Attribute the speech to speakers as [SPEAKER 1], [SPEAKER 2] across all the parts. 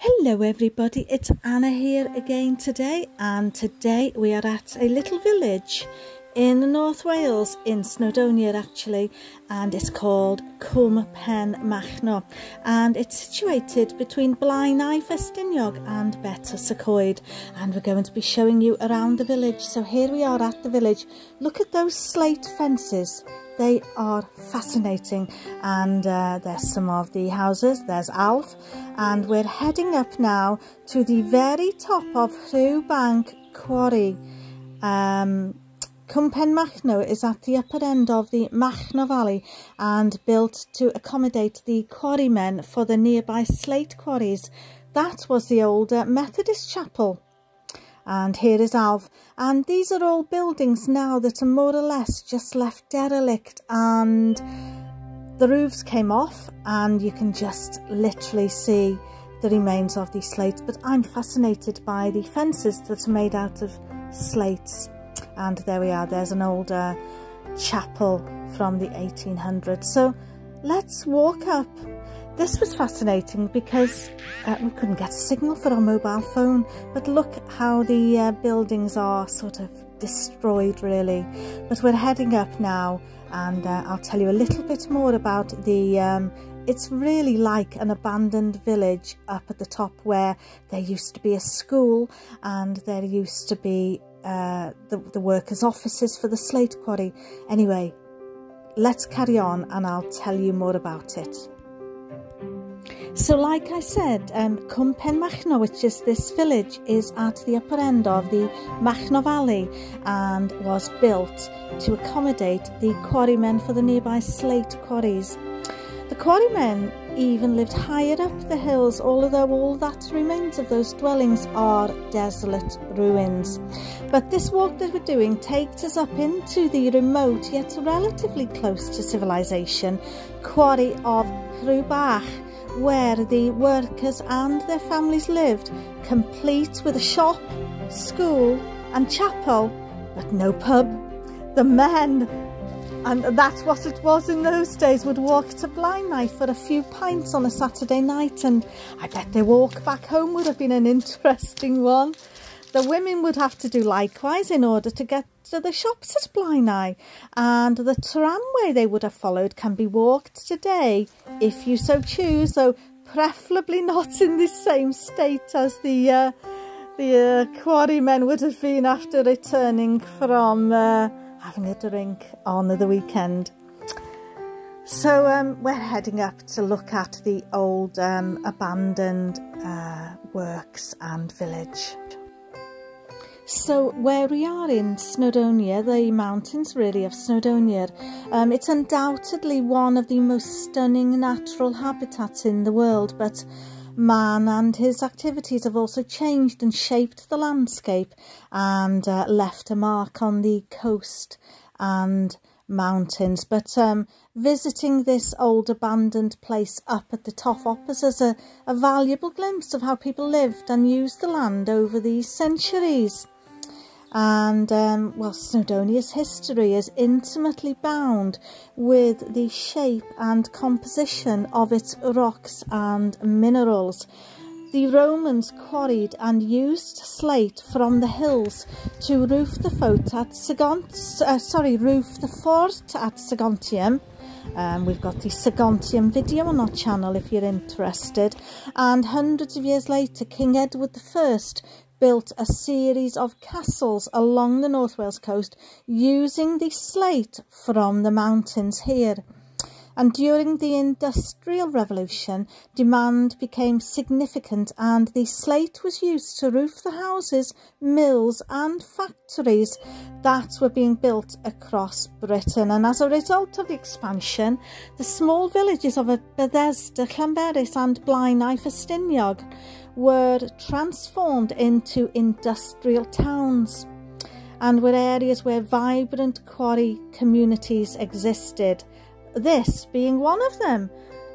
[SPEAKER 1] Hello everybody, it's Anna here again today, and today we are at a little village in North Wales, in Snowdonia actually, and it's called Cwm Penmachno, and it's situated between Blaenau, Ffestiniog and Bethesda, and we're going to be showing you around the village. So here we are at the village. Look at those slate fences. They are fascinating, and there's some of the houses. There's Alf, and we're heading up now to the very top of RHIWBACH Quarry. Cwm Penmachno is at the upper end of the Machno Valley and built to accommodate the quarrymen for the nearby slate quarries. That was the old Methodist chapel. And here is Alf, and these are all buildings now that are more or less just left derelict, and the roofs came off and you can just literally see the remains of these slates. But I'm fascinated by the fences that are made out of slates, and there we are, there's an old chapel from the 1800s. So let's walk up. This was fascinating because we couldn't get a signal for our mobile phone, but look how the buildings are sort of destroyed really. But we're heading up now, and I'll tell you a little bit more about the it's really like an abandoned village up at the top, where there used to be a school and there used to be the workers' offices for the slate quarry. Anyway, let's carry on and I'll tell you more about it. So like I said, Cwm Penmachno, which is this village, is at the upper end of the Machno Valley and was built to accommodate the quarrymen for the nearby slate quarries. The quarrymen even lived higher up the hills, although all that remains of those dwellings are desolate ruins. But this walk that we're doing takes us up into the remote yet relatively close to civilization quarry of RHIWBACH, where the workers and their families lived, complete with a shop, school and chapel, but no pub. The men, and that's what it was in those days, would walk to Blaenau for a few pints on a Saturday night, and I bet their walk back home would have been an interesting one. The women would have to do likewise in order to get to the shops at Blaenau, and the tramway they would have followed can be walked today if you so choose, though preferably not in the same state as the quarrymen would have been after returning from having a drink on the weekend. So we're heading up to look at the old abandoned works and village. So where we are in Snowdonia, the mountains really of Snowdonia, it's undoubtedly one of the most stunning natural habitats in the world, but man and his activities have also changed and shaped the landscape and left a mark on the coast and mountains. But visiting this old abandoned place up at the top offers us a valuable glimpse of how people lived and used the land over the centuries. And well, Snowdonia's history is intimately bound with the shape and composition of its rocks and minerals. The Romans quarried and used slate from the hills to roof the fort at Sagontium. We've got the Sagontium video on our channel if you're interested. And hundreds of years later, King Edward I built a series of castles along the North Wales coast using the slate from the mountains here. And during the Industrial Revolution, demand became significant and the slate was used to roof the houses, mills and factories that were being built across Britain. And as a result of the expansion, the small villages of Bethesda, Llanberis and Blaenau, Ffestiniog were transformed into industrial towns and were areas where vibrant quarry communities existed. This being one of them.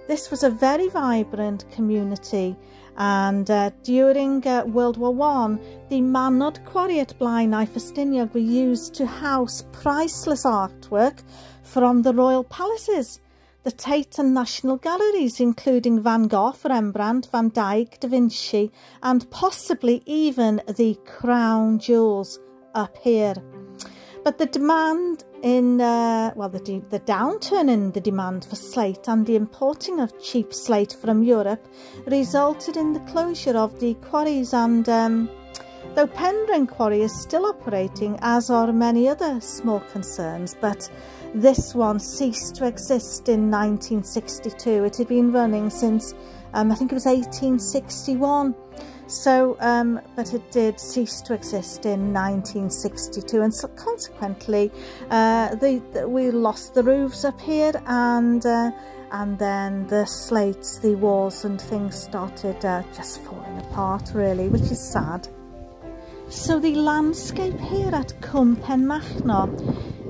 [SPEAKER 1] This was a very vibrant community, and during World War I, the Manod quarry at Blaenau, Ffestiniog were used to house priceless artwork from the royal palaces. the Tate and National Galleries, including Van Gogh, Rembrandt, Van Dyck, Da Vinci, and possibly even the crown jewels up here. But the demand in, the downturn in the demand for slate and the importing of cheap slate from Europe resulted in the closure of the quarries, and though Penrhyn Quarry is still operating, as are many other small concerns, but this one ceased to exist in 1962. It had been running since, I think it was 1861. So, but it did cease to exist in 1962, and so consequently, we lost the roofs up here, and then the slates, the walls and things started just falling apart, really, which is sad. So the landscape here at Cwm Penmachno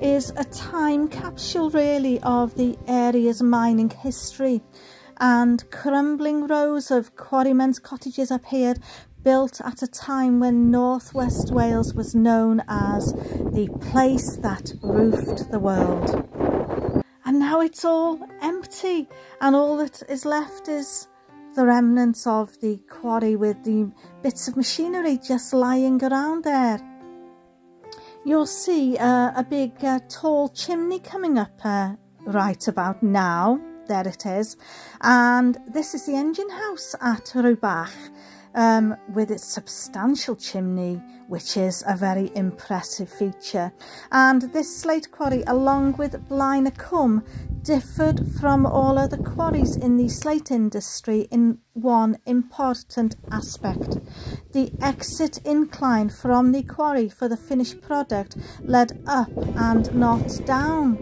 [SPEAKER 1] is a time capsule, really, of the area's mining history. And crumbling rows of quarrymen's cottages up here, built at a time when Northwest Wales was known as the place that roofed the world. And now it's all empty, and all that is left is the remnants of the quarry, with the bits of machinery just lying around there. You'll see a big tall chimney coming up right about now. There it is, and this is the engine house at RHIWBACH, with its substantial chimney, which is a very impressive feature. And this slate quarry, along with Blaenau, differed from all other quarries in the slate industry in one important aspect. The exit incline from the quarry for the finished product led up and not down.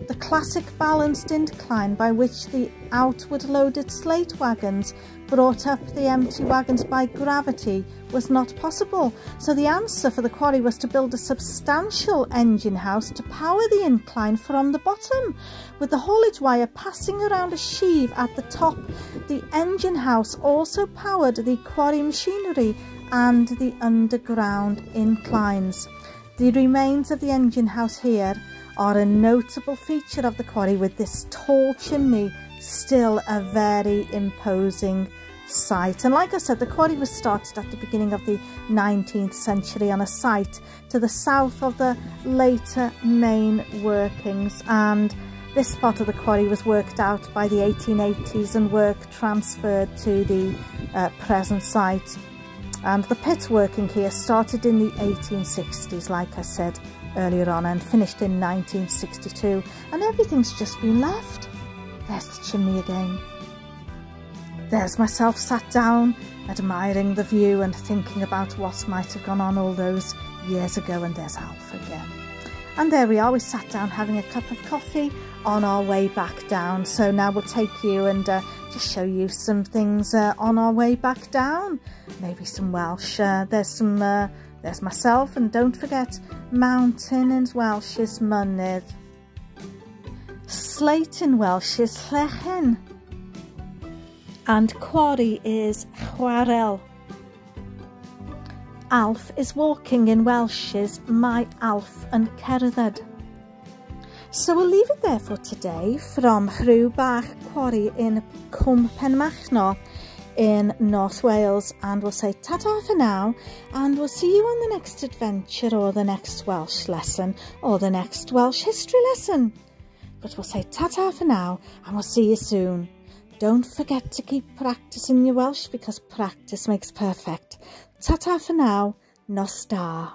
[SPEAKER 1] The classic balanced incline by which the outward loaded slate wagons brought up the empty wagons by gravity was not possible. So the answer for the quarry was to build a substantial engine house to power the incline from the bottom, with the haulage wire passing around a sheave at the top. The engine house also powered the quarry machinery and the underground inclines. The remains of the engine house here are a notable feature of the quarry, with this tall chimney still a very imposing sight. And like I said, the quarry was started at the beginning of the 19th century on a site to the south of the later main workings, and this part of the quarry was worked out by the 1880s and work transferred to the present site. And the pit working here started in the 1860s, like I said earlier on, and finished in 1962, and everything's just been left. There's the chimney again. There's myself sat down, admiring the view and thinking about what might have gone on all those years ago, and there's Alf again. And there we are, we sat down having a cup of coffee on our way back down. So now we'll take you and just show you some things on our way back down. Maybe some Welsh. There's myself, and don't forget, mountain in Welsh is mynydd. Slate in Welsh is llecyn, and quarry is chwarel. Alf is walking in Welsh is my Alf and cerdded. So we'll leave it there for today from RHIWBACH Quarry in Cwm Penmachno in North Wales, and we'll say ta-ta for now, and we'll see you on the next adventure, or the next Welsh lesson, or the next Welsh history lesson. But we'll say ta-ta for now, and we'll see you soon. Don't forget to keep practicing your Welsh, because practice makes perfect. Ta-ta for now, nos da.